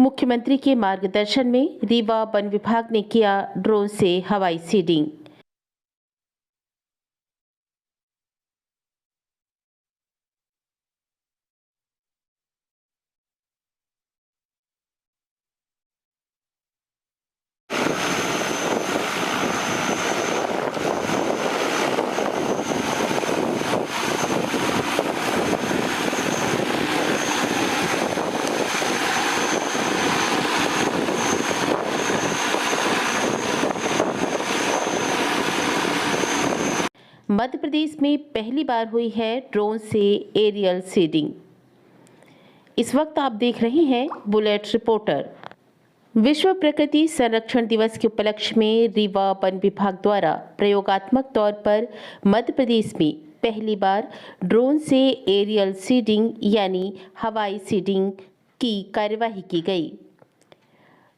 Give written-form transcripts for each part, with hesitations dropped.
मुख्यमंत्री के मार्गदर्शन में रीवा वन विभाग ने किया ड्रोन से हवाई सीडिंग। मध्य प्रदेश में पहली बार हुई है ड्रोन से एरियल सीडिंग। इस वक्त आप देख रहे हैं बुलेट रिपोर्टर। विश्व प्रकृति संरक्षण दिवस के उपलक्ष्य में रीवा वन विभाग द्वारा प्रयोगात्मक तौर पर मध्य प्रदेश में पहली बार ड्रोन से एरियल सीडिंग यानी हवाई सीडिंग की कार्यवाही की गई।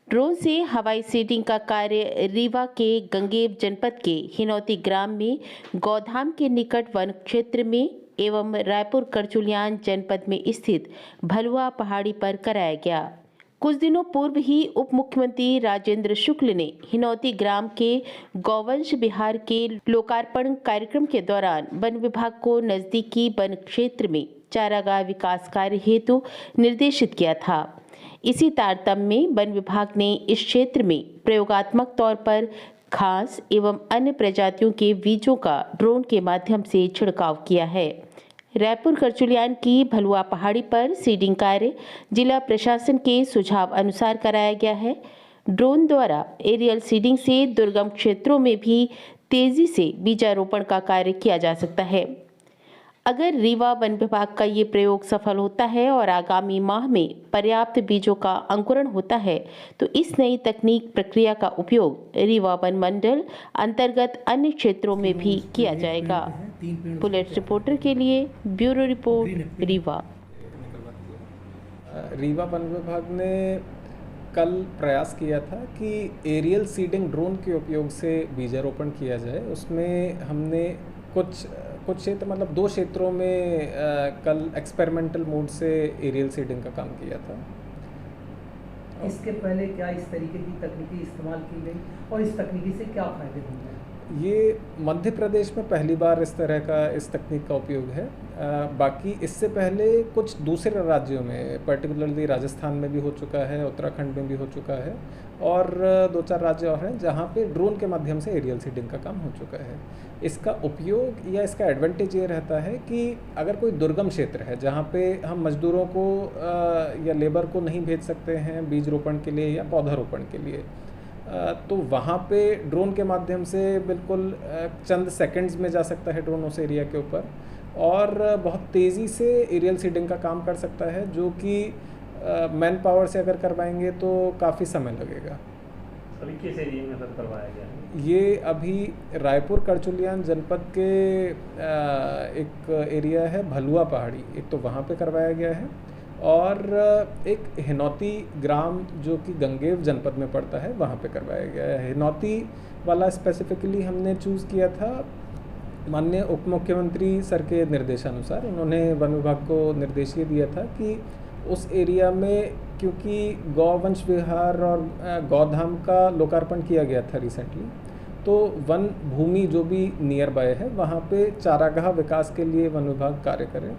ड्रोन से हवाई सीडिंग का कार्य रीवा के गंगेव जनपद के हिनौती ग्राम में गौधाम के निकट वन क्षेत्र में एवं रायपुर करचुलियान जनपद में स्थित भलुआ पहाड़ी पर कराया गया। कुछ दिनों पूर्व ही उप मुख्यमंत्री राजेंद्र शुक्ल ने हिनौती ग्राम के गौवंश विहार के लोकार्पण कार्यक्रम के दौरान वन विभाग को नजदीकी वन क्षेत्र में चारागाह विकास कार्य हेतु निर्देशित किया था। इसी तारतम्य में वन विभाग ने इस क्षेत्र में प्रयोगात्मक तौर पर घास एवं अन्य प्रजातियों के बीजों का ड्रोन के माध्यम से छिड़काव किया है। रायपुर करचुलियान की भलुआ पहाड़ी पर सीडिंग कार्य जिला प्रशासन के सुझाव अनुसार कराया गया है। ड्रोन द्वारा एरियल सीडिंग से दुर्गम क्षेत्रों में भी तेजी से बीजारोपण का कार्य किया जा सकता है। अगर रीवा वन विभाग का ये प्रयोग सफल होता है और आगामी माह में पर्याप्त बीजों का अंकुरण होता है तो इस नई तकनीक प्रक्रिया का उपयोग रीवा वन मंडल अंतर्गत अन्य क्षेत्रों में भी किया जाएगा। बुलेट रिपोर्टर के लिए bureau report Rewa. Rewa one विभाग ने कल प्रयास किया था कि एरियल सीडिंग ड्रोन के उपयोग से बीजारोपण किया जाए। उसमें हमने कुछ क्षेत्र मतलब 2 क्षेत्रों में कल एक्सपेरिमेंटल मोड से एरियल सीडिंग का काम किया था। इसके पहले क्या इस तरीके की तकनीकी इस्तेमाल की गई और इस तकनीकी से क्या फायदे होंगे? ये मध्य प्रदेश में पहली बार इस तरह का इस तकनीक का उपयोग है। बाकी इससे पहले कुछ दूसरे राज्यों में पर्टिकुलरली राजस्थान में भी हो चुका है, उत्तराखंड में भी हो चुका है और 2-4 राज्य और हैं जहाँ पे ड्रोन के माध्यम से एरियल सीडिंग का काम हो चुका है। इसका उपयोग या इसका एडवांटेज ये रहता है कि अगर कोई दुर्गम क्षेत्र है जहाँ पे हम मजदूरों को या लेबर को नहीं भेज सकते हैं बीज रोपण के लिए या पौधारोपण के लिए, तो वहाँ पे ड्रोन के माध्यम से बिल्कुल चंद सेकंड्स में जा सकता है ड्रोन उस एरिया के ऊपर और बहुत तेज़ी से एरियल सीडिंग का काम कर सकता है, जो कि मैन पावर से अगर करवाएंगे तो काफ़ी समय लगेगा। अभी किस एरिया में सब करवाया गया है? ये अभी रायपुर करचुलियान जनपद के एक एरिया है भलुआ पहाड़ी, एक तो वहाँ पे करवाया गया है और एक हिनौती ग्राम जो कि गंगेव जनपद में पड़ता है वहाँ पे करवाया गया है। हिनौती वाला स्पेसिफिकली हमने चूज़ किया था माननीय उप मुख्यमंत्री सर के निर्देशानुसार। उन्होंने वन विभाग को निर्देश ये दिया था कि उस एरिया में, क्योंकि गौवंश विहार और गौधाम का लोकार्पण किया गया था रिसेंटली, तो वन भूमि जो भी नियर बाय है वहाँ पे चारागाह विकास के लिए वन विभाग कार्य करे,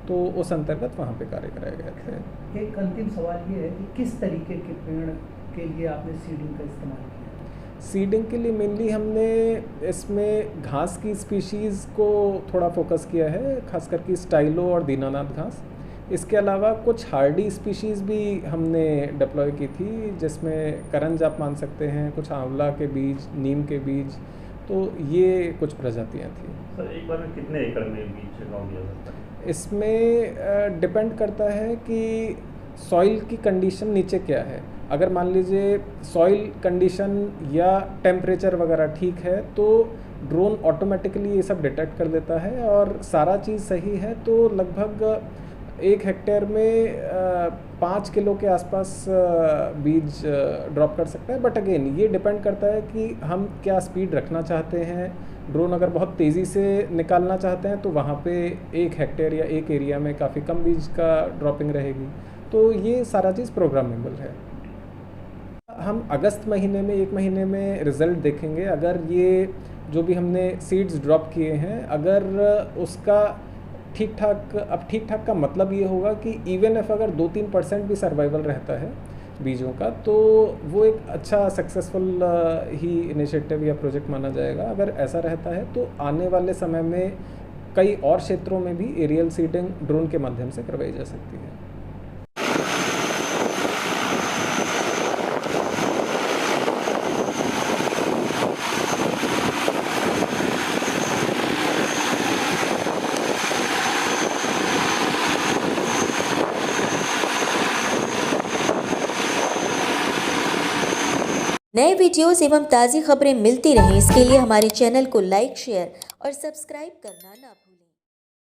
तो उस अंतर्गत वहाँ पे कार्य कराया गया था। एक अंतिम सवाल ये है कि किस तरीके के पेड़ के लिए आपने सीडिंग का इस्तेमाल किया? सीडिंग के लिए मेनली हमने इसमें घास की स्पीशीज़ को थोड़ा फोकस किया है, खास करके स्टाइलो और दीनानाथ घास। इसके अलावा कुछ हार्डी स्पीशीज़ भी हमने डिप्लॉय की थी, जिसमें करंज आप मान सकते हैं, कुछ आंवला के बीज, नीम के बीज, तो ये कुछ प्रजातियाँ थी। सर एक बार में कितने एकड़ में बीज छिड़काव किया जाता है? इसमें डिपेंड करता है कि सॉइल की कंडीशन नीचे क्या है। अगर मान लीजिए सॉइल कंडीशन या टेम्परेचर वगैरह ठीक है तो ड्रोन ऑटोमेटिकली ये सब डिटेक्ट कर देता है और सारा चीज़ सही है तो लगभग 1 हेक्टेयर में 5 किलो के आसपास बीज ड्रॉप कर सकता है। बट अगेन ये डिपेंड करता है कि हम क्या स्पीड रखना चाहते हैं। ड्रोन अगर बहुत तेज़ी से निकालना चाहते हैं तो वहाँ पे 1 हेक्टेयर या एक एरिया में काफ़ी कम बीज का ड्रॉपिंग रहेगी। तो ये सारा चीज़ प्रोग्रामेबल है। हम अगस्त महीने में 1 महीने में रिज़ल्ट देखेंगे। अगर ये जो भी हमने सीड्स ड्रॉप किए हैं, अगर उसका ठीक-ठाक, अब ठीक-ठाक का मतलब ये होगा कि इवन इफ अगर 2-3% भी सर्वाइवल रहता है बीजों का, तो वो एक अच्छा सक्सेसफुल ही इनिशिएटिव या प्रोजेक्ट माना जाएगा। अगर ऐसा रहता है तो आने वाले समय में कई और क्षेत्रों में भी एरियल सीडिंग ड्रोन के माध्यम से करवाई जा सकती है। नए वीडियोस एवं ताज़ी खबरें मिलती रहें, इसके लिए हमारे चैनल को लाइक, शेयर और सब्सक्राइब करना ना भूलें।